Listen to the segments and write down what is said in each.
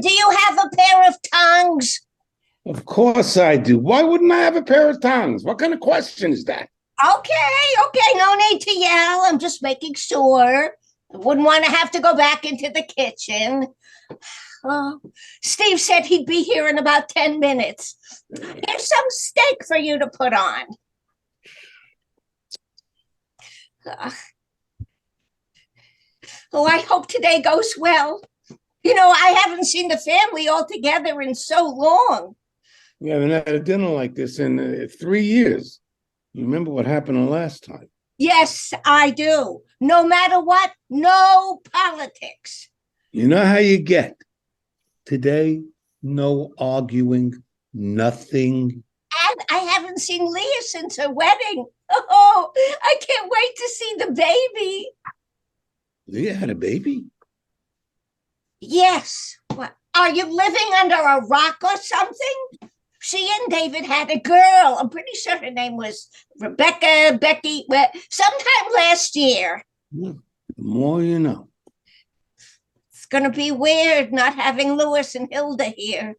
do you have a pair of tongs? Of course I do. Why wouldn't I have a pair of tongs? What kind of question is that? Okay, no need to yell. I'm just making sure. I wouldn't want to have to go back into the kitchen. Oh, Steve said he'd be here in about 10 minutes. Here's some steak for you to put on. Oh, I hope today goes well. I haven't seen the family all together in so long. We haven't had a dinner like this in 3 years. You remember what happened the last time? Yes, I do. No matter what, no politics. You know how you get. Today, no arguing, nothing. And I haven't seen Leah since her wedding. Oh, I can't wait to see the baby. Leah had a baby? Yes. What? Are you living under a rock or something? She and David had a girl. I'm pretty sure her name was Rebecca, Becky, sometime last year. The more you know. It's going to be weird not having Louis and Hilda here.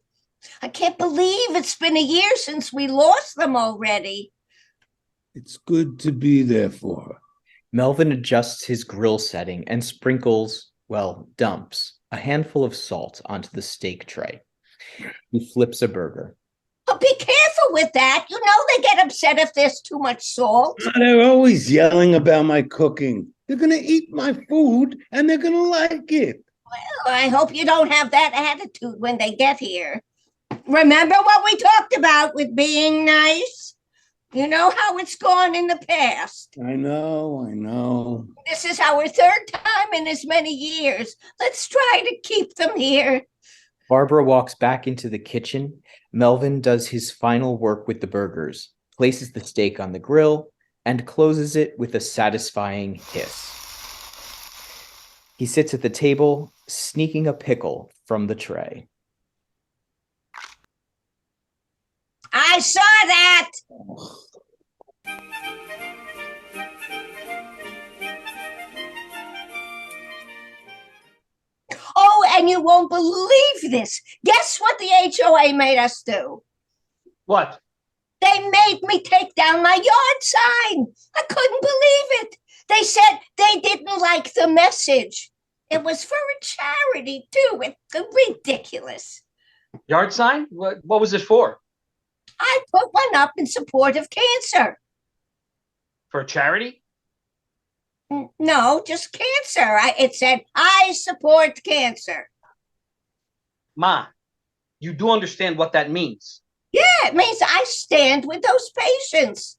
I can't believe it's been a year since we lost them already. It's good to be there for her. Melvin adjusts his grill setting and sprinkles, dumps a handful of salt onto the steak tray. He flips a burger. But be careful with that. They get upset if there's too much salt. They're always yelling about my cooking. They're going to eat my food and they're going to like it. Well, I hope you don't have that attitude when they get here. Remember what we talked about with being nice? You know how it's gone in the past. I know. This is our third time in as many years. Let's try to keep them here. Barbara walks back into the kitchen. Melvin does his final work with the burgers, places the steak on the grill, and closes it with a satisfying hiss. He sits at the table, sneaking a pickle from the tray. I saw that. Oh, and you won't believe this. Guess what the HOA made us do? What? They made me take down my yard sign. I couldn't believe it. They said they didn't like the message. It was for a charity, too. It's ridiculous. Yard sign? What was it for? I put one up in support of cancer. For a charity? No, just cancer. It said, I support cancer. Ma, you do understand what that means. Yeah, it means I stand with those patients.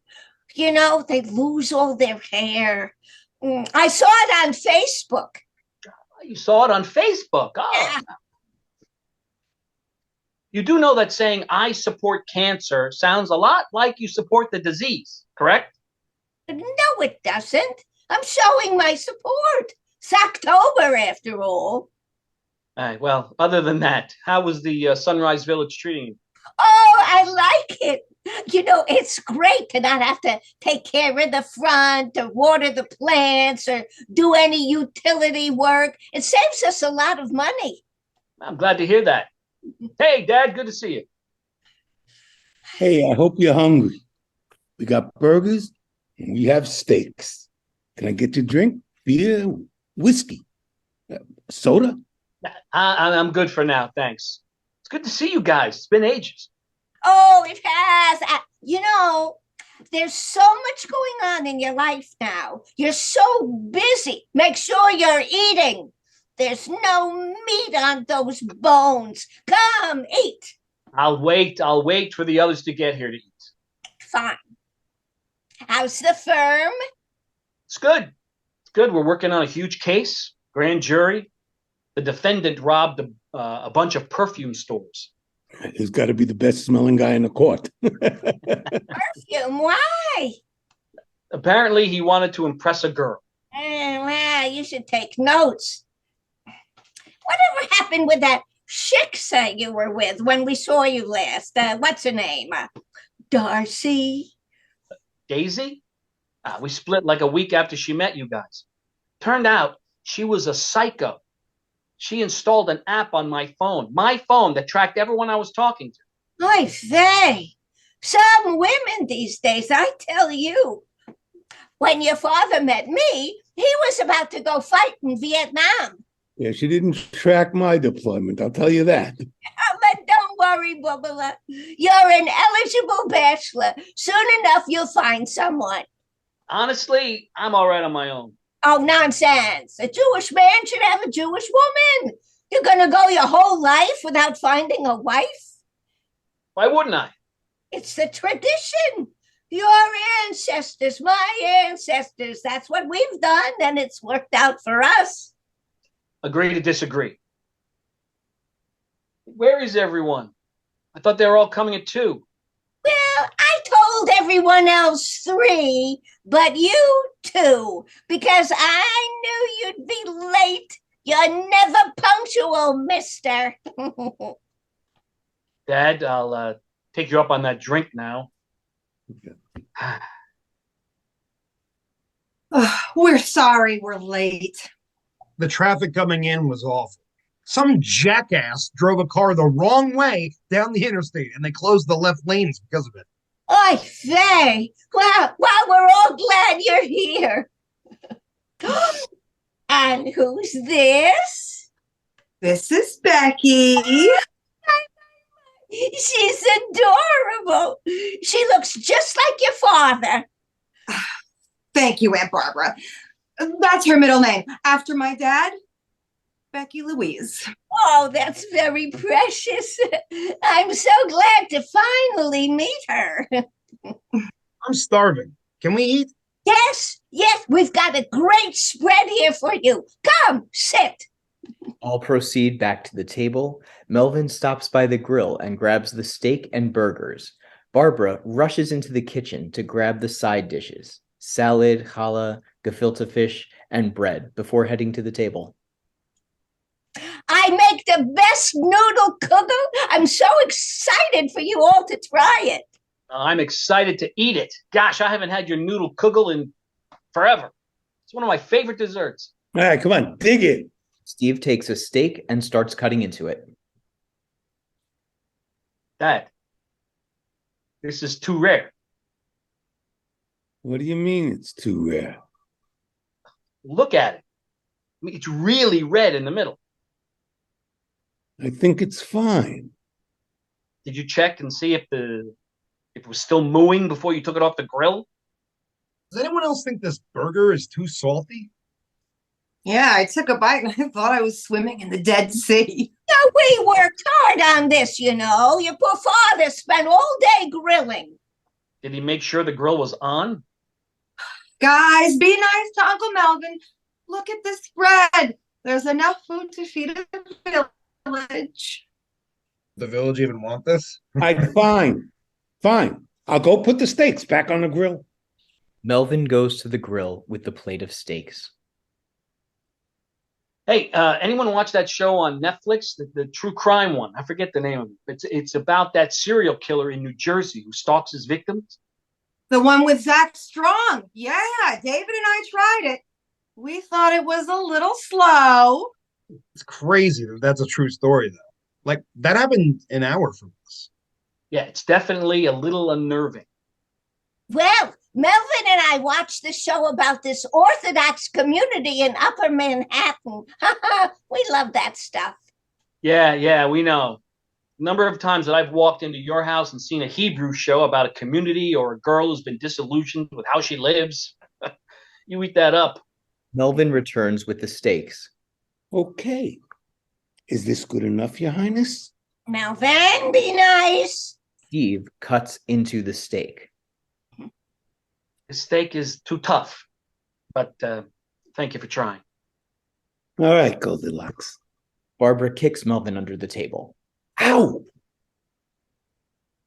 They lose all their hair. I saw it on Facebook. You saw it on Facebook. Oh. Yeah. You do know that saying, I support cancer, sounds a lot like you support the disease, correct? No, it doesn't. I'm showing my support. It's October, after all. All right, well, other than that, how was the Sunrise Village treating you? Oh, I like it. It's great to not have to take care of the front or water the plants or do any utility work. It saves us a lot of money. I'm glad to hear that. Hey, Dad, good to see you. Hey, I hope you're hungry. We got burgers and we have steaks. Can I get you a drink? Beer, whiskey, soda? I'm good for now, thanks. It's good to see you guys. It's been ages. Oh, it has. There's so much going on in your life now. You're so busy. Make sure you're eating. There's no meat on those bones. Come, eat. I'll wait for the others to get here to eat. Fine. How's the firm? It's good. We're working on a huge case. Grand jury. The defendant robbed a bunch of perfume stores. He's got to be the best smelling guy in the court. Perfume? Why? Apparently, he wanted to impress a girl. Well, you should take notes. Whatever happened with that shiksa you were with when we saw you last? What's her name? Darcy? Daisy? We split like a week after she met you guys. Turned out she was a psycho. She installed an app on my phone that tracked everyone I was talking to. Oy vey. Some women these days, I tell you. When your father met me, he was about to go fight in Vietnam. Yeah, she didn't track my deployment, I'll tell you that. But don't worry, Bubba. You're an eligible bachelor. Soon enough, you'll find someone. Honestly, I'm all right on my own. Oh, nonsense. A Jewish man should have a Jewish woman. You're going to go your whole life without finding a wife? Why wouldn't I? It's the tradition. Your ancestors, my ancestors, that's what we've done, and it's worked out for us. Agree to disagree. Where is everyone? I thought they were all coming at 2. Well, I told everyone else 3, but you 2, because I knew you'd be late. You're never punctual, mister. Dad, I'll take you up on that drink now. We're sorry we're late. The traffic coming in was awful. Some jackass drove a car the wrong way down the interstate, and they closed the left lanes because of it. Oy vey. Well, we're all glad you're here. And who's this? This is Becky. She's adorable. She looks just like your father. Thank you, Aunt Barbara. That's her middle name. After my dad, Becky Louise. Oh, that's very precious. I'm so glad to finally meet her. I'm starving. Can we eat? Yes, we've got a great spread here for you. Come, sit. All proceed back to the table. Melvin stops by the grill and grabs the steak and burgers. Barbara rushes into the kitchen to grab the side dishes, salad, challah, gefilte fish, and bread before heading to the table. I make the best noodle kugel. I'm so excited for you all to try it. I'm excited to eat it. Gosh, I haven't had your noodle kugel in forever. It's one of my favorite desserts. All right, come on, dig it. Steve takes a steak and starts cutting into it. Dad, this is too rare. What do you mean it's too rare? Look at it. I mean, it's really red in the middle. I think it's fine. Did you check and see if it was still mooing before you took it off the grill? Does anyone else think this burger is too salty? Yeah, I took a bite and I thought I was swimming in the Dead Sea. Now, we worked hard on this, you know. Your poor father spent all day grilling. Did he make sure the grill was on? Guys, be nice to Uncle Melvin. Look at this spread. There's enough food to feed a village. The village even want this? All right, fine. I'll go put the steaks back on the grill. Melvin goes to the grill with the plate of steaks. Hey, anyone watch that show on Netflix, the true crime one? I forget the name of it. It's about that serial killer in New Jersey who stalks his victims. The one with Zach Strong. Yeah, David and I tried it. We thought it was a little slow. It's crazy that that's a true story, though. Like, that happened an hour from us. Yeah, it's definitely a little unnerving. Well, Melvin and I watched the show about this Orthodox community in Upper Manhattan. We love that stuff. Yeah, we know. Number of times that I've walked into your house and seen a Hebrew show about a community or a girl who's been disillusioned with how she lives. You eat that up. Melvin returns with the steaks. Okay. Is this good enough, Your Highness? Melvin, be nice. Steve cuts into the steak. The steak is too tough, but thank you for trying. All right, Goldilocks. Barbara kicks Melvin under the table. Ow!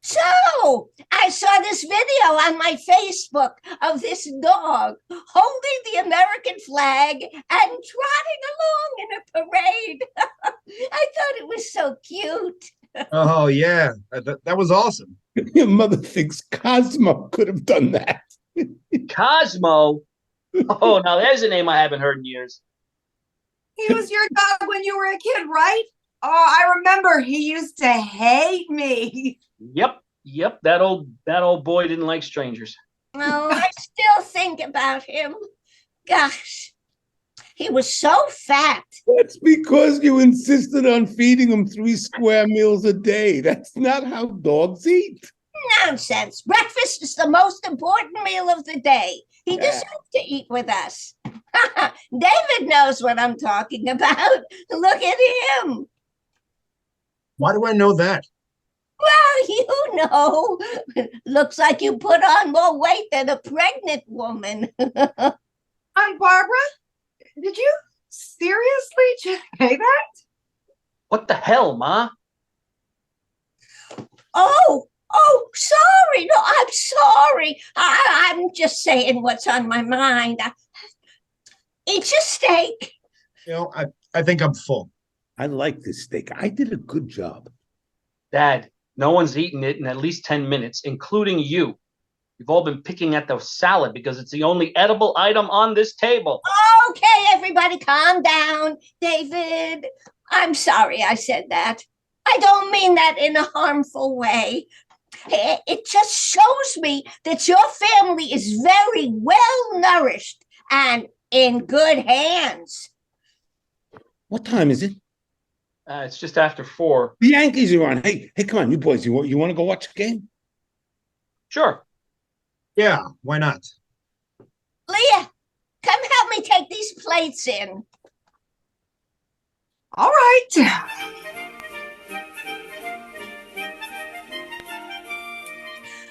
So, I saw this video on my Facebook of this dog holding the American flag and trotting along in a parade. I thought it was so cute. Oh, yeah. That was awesome. Your mother thinks Cosmo could have done that. Cosmo? Oh, now there's a name I haven't heard in years. He was your dog when you were a kid, right? Oh, I remember he used to hate me. Yep. That old boy didn't like strangers. Oh, I still think about him. Gosh, he was so fat. That's because you insisted on feeding him 3 square meals a day. That's not how dogs eat. Nonsense. Breakfast is the most important meal of the day. He deserves to eat with us. David knows what I'm talking about. Look at him. Why do I know that? Well, you know. Looks like you put on more weight than a pregnant woman. Aunt Barbara, did you seriously just say that? What the hell, Ma? Oh, sorry. No, I'm sorry. I'm just saying what's on my mind. Eat your steak. I think I'm full. I like this steak. I did a good job. Dad, no one's eaten it in at least 10 minutes, including you. You've all been picking at the salad because it's the only edible item on this table. Okay, everybody, calm down. David, I'm sorry I said that. I don't mean that in a harmful way. It just shows me that your family is very well nourished and in good hands. What time is it? It's just after 4. The Yankees are on. Hey, come on, you boys. You want to go watch a game? Sure. Yeah, why not? Leah, come help me take these plates in. All right.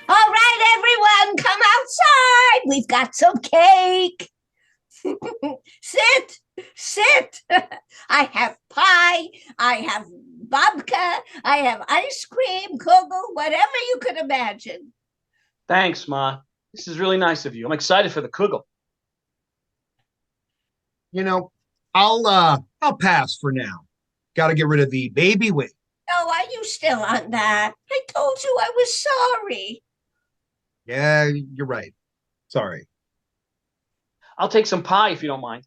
All right, everyone, come outside. We've got some cake. Sit. I have pie. I have babka. I have ice cream, kugel, whatever you could imagine. Thanks, Ma. This is really nice of you. I'm excited for the kugel. I'll pass for now. Got to get rid of the baby weight. Oh, are you still on that? I told you I was sorry. Yeah, you're right. Sorry. I'll take some pie if you don't mind.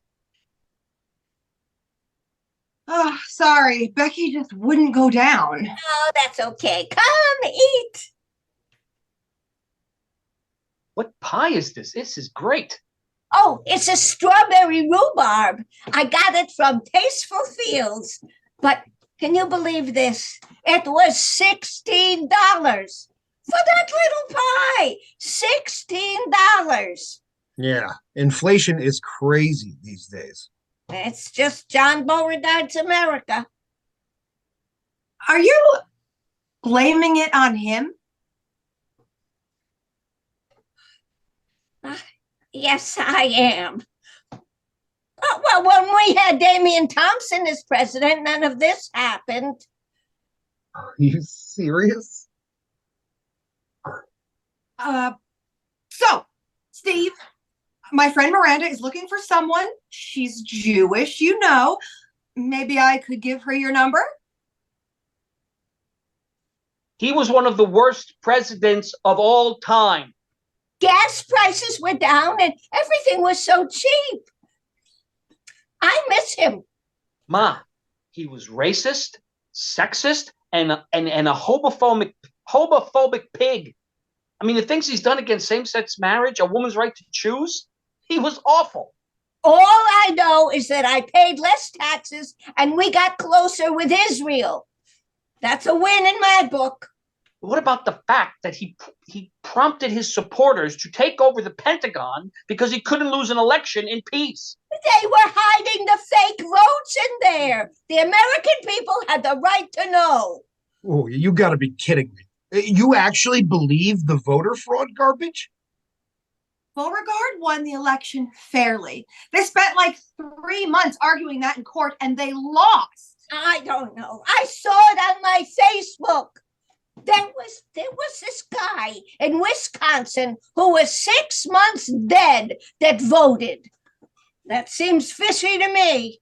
Oh, sorry. Becky just wouldn't go down. Oh, that's okay. Come eat. What pie is this? This is great. Oh, it's a strawberry rhubarb. I got it from Tasteful Fields. But can you believe this? It was $16 for that little pie. $16. Yeah, inflation is crazy these days. It's just John Beauregard's America. Are you blaming it on him? Yes, I am. Oh, well, when we had Damian Thompson as president, none of this happened. Are you serious? So, Steve, my friend Miranda is looking for someone. She's Jewish, you know. Maybe I could give her your number? He was one of the worst presidents of all time. Gas prices were down and everything was so cheap. I miss him. Ma, he was racist, sexist, and a homophobic pig. I mean, the things he's done against same-sex marriage, a woman's right to choose, he was awful. All I know is that I paid less taxes and we got closer with Israel. That's a win in my book. What about the fact that he prompted his supporters to take over the Pentagon because he couldn't lose an election in peace? They were hiding the fake votes in there. The American people had the right to know. Oh, you got to be kidding me. You actually believe the voter fraud garbage? Beauregard won the election fairly. They spent like 3 months arguing that in court and they lost. I don't know. I saw it on my Facebook. There was this guy in Wisconsin who was 6 months dead that voted. That seems fishy to me.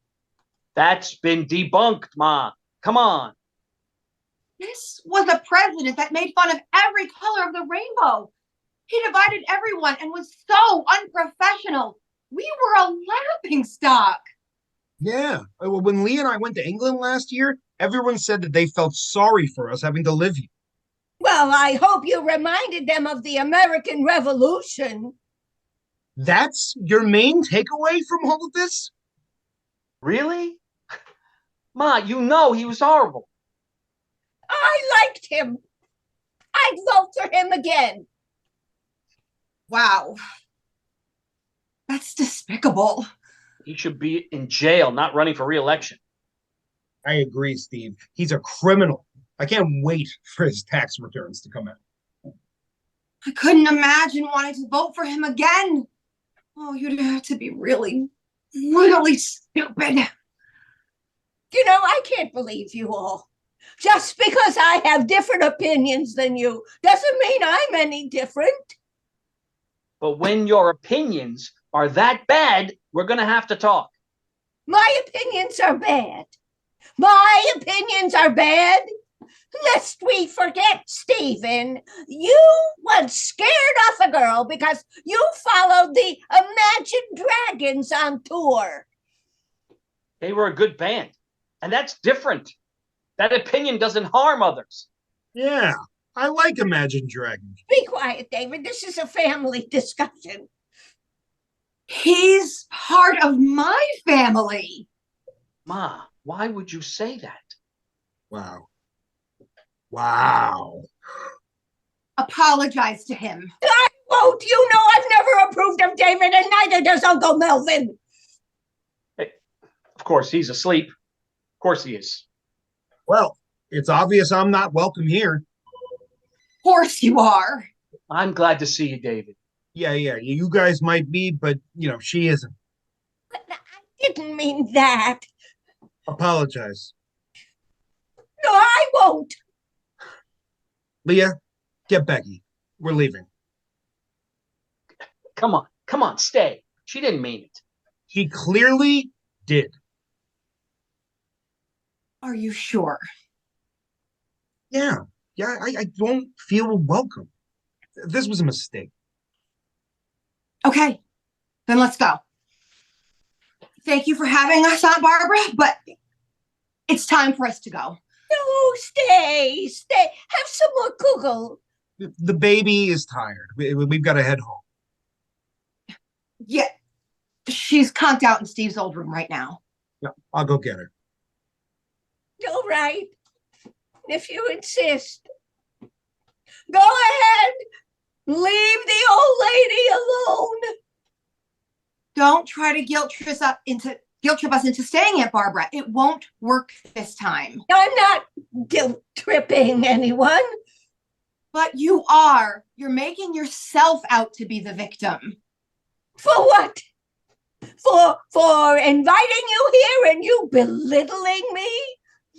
That's been debunked, Ma. Come on. This was a president that made fun of every color of the rainbow. He divided everyone and was so unprofessional. We were a laughing stock. Yeah. When Lee and I went to England last year, everyone said that they felt sorry for us having to live here. Well, I hope you reminded them of the American Revolution. That's your main takeaway from all of this? Really? Ma, you know he was horrible. I liked him. I'd vote for him again. Wow. That's despicable. He should be in jail, not running for re-election. I agree, Steve. He's a criminal. I can't wait for his tax returns to come out. I couldn't imagine wanting to vote for him again. Oh, you'd have to be really, really stupid. I can't believe you all. Just because I have different opinions than you doesn't mean I'm any different. But when your opinions are that bad, we're going to have to talk. My opinions are bad. My opinions are bad. Lest we forget, Stephen, you once scared off a girl because you followed the Imagine Dragons on tour. They were a good band, and that's different. That opinion doesn't harm others. Yeah, I like Imagine Dragons. Be quiet, David. This is a family discussion. He's part of my family. Ma, why would you say that? Wow. Wow. Apologize to him. I won't. You know I've never approved of David, and neither does Uncle Melvin. Hey, of course, he's asleep. Of course he is. Well, it's obvious I'm not welcome here. Of course you are. I'm glad to see you, David. Yeah, you guys might be, but, she isn't. But I didn't mean that. Apologize. No, I won't. Leah, get Becky. We're leaving. Come on, stay. She didn't mean it. She clearly did. Are you sure? Yeah, I don't feel welcome. This was a mistake. Okay, then let's go. Thank you for having us, Aunt Barbara, but it's time for us to go. No, stay. Have some more kugel. The baby is tired. We've got to head home. Yeah, she's conked out in Steve's old room right now. Yeah, I'll go get her. All right. If you insist. Go ahead. Leave the old lady alone. Don't try to guilt trip us into staying, Aunt Barbara. It won't work this time. I'm not guilt tripping anyone. But you are. You're making yourself out to be the victim. For what? For inviting you here and you belittling me?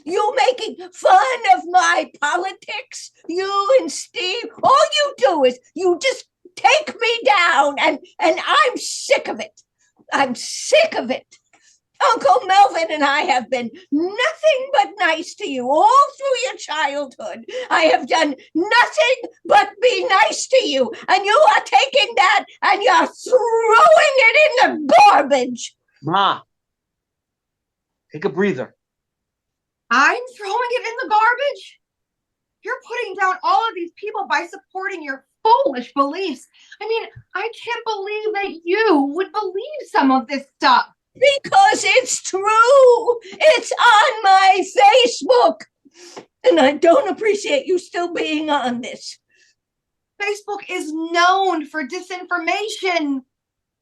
You making fun of my politics? You and Steve, all you do is you just take me down, and I'm sick of it. I'm sick of it. Uncle Melvin and I have been nothing but nice to you all through your childhood. I have done nothing but be nice to you, and you are taking that and you're throwing it in the garbage. Ma, take a breather. I'm throwing it in the garbage? You're putting down all of these people by supporting your foolish beliefs. I mean, I can't believe that you would believe some of this stuff. Because it's true. It's on my Facebook. And I don't appreciate you still being on this. Facebook is known for disinformation.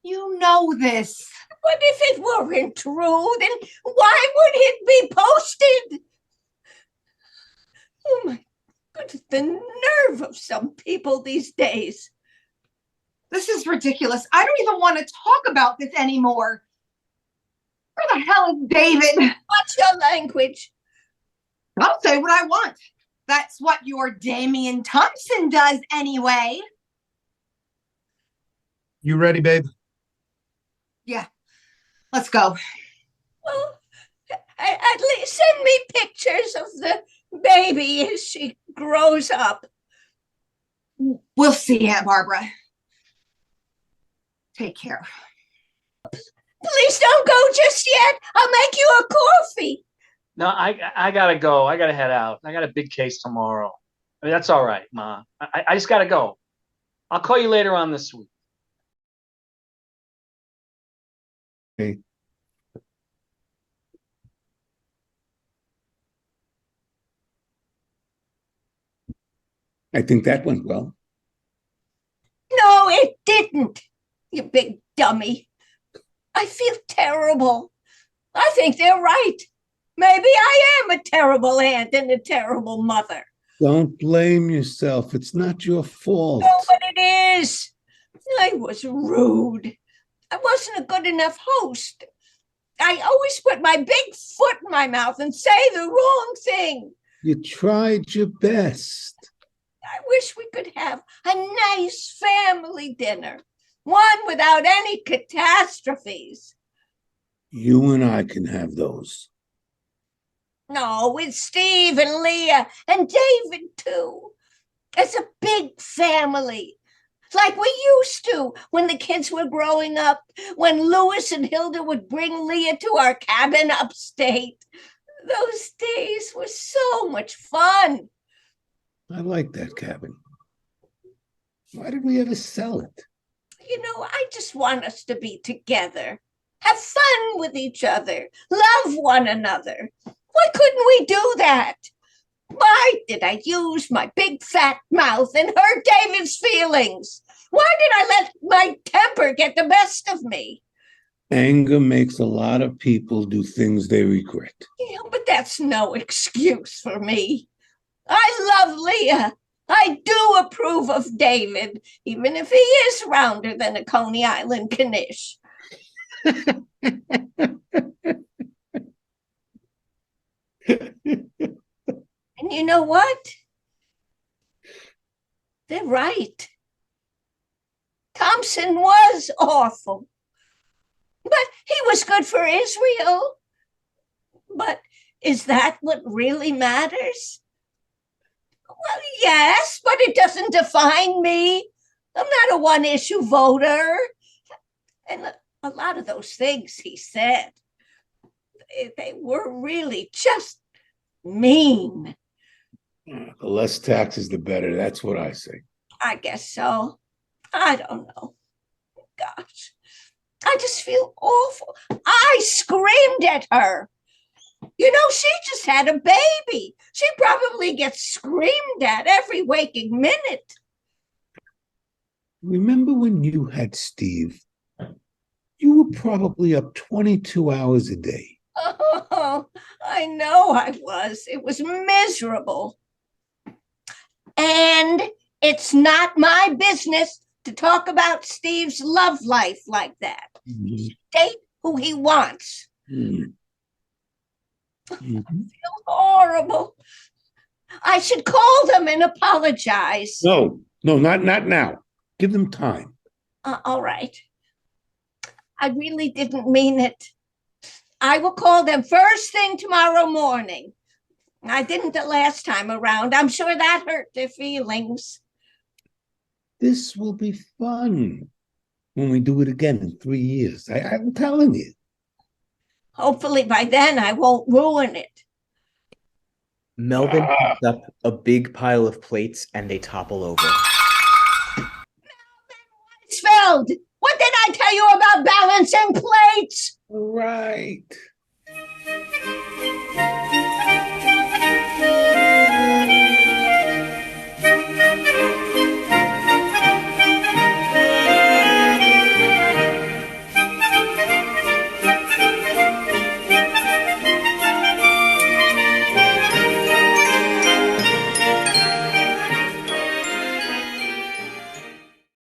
You know this. But if it weren't true, then why would it be posted? Oh my goodness, the nerve of some people these days. This is ridiculous. I don't even want to talk about this anymore. Where the hell is David? What's your language? I'll say what I want. That's what your Damian Thompson does anyway. You ready, babe? Yeah. Let's go. Well, at least send me pictures of the baby as she grows up. We'll see, Aunt Barbara. Take care. Please don't go just yet. I'll make you a coffee. No, I gotta go. I gotta head out. I got a big case tomorrow. I mean, that's all right, Ma. I just gotta go. I'll call you later on this week. Okay. I think that went well. No, it didn't, you big dummy. I feel terrible. I think they're right. Maybe I am a terrible aunt and a terrible mother. Don't blame yourself. It's not your fault. No, but it is. I was rude. I wasn't a good enough host. I always put my big foot in my mouth and say the wrong thing. You tried your best. I wish we could have a nice family dinner, one without any catastrophes. You and I can have those. No, with Steve and Leah and David too. It's a big family, like we used to when the kids were growing up, when Louis and Hilda would bring Leah to our cabin upstate. Those days were so much fun. I like that cabin. Why did we ever sell it? You know, I just want us to be together, have fun with each other, love one another. Why couldn't we do that? Why did I use my big fat mouth and hurt David's feelings? Why did I let my temper get the best of me? Anger makes a lot of people do things they regret. Yeah, but that's no excuse for me. I love Leah. I do approve of David, even if he is rounder than a Coney Island Knish. And you know what? They're right. Thompson was awful, but he was good for Israel. But is that what really matters? Well, yes, but it doesn't define me. I'm not a one-issue voter. And a lot of those things he said, they were really just mean. The less taxes, the better. That's what I say. I guess so. I don't know. Gosh, I just feel awful. I screamed at her. You know, she just had a baby. She probably gets screamed at every waking minute. Remember when you had Steve? You were probably up 22 hours a day. Oh, I know I was. It was miserable. And it's not my business to talk about Steve's love life like that. Date who he wants. Mm-hmm. I feel horrible. I should call them and apologize. No, not now. Give them time. All right. I really didn't mean it. I will call them first thing tomorrow morning. I didn't the last time around. I'm sure that hurt their feelings. This will be fun when we do it again in 3 years. I'm telling you. Hopefully by then I won't ruin it. Melvin picks up a big pile of plates and they topple over. Weisfeld, what did I tell you about balancing plates? Right.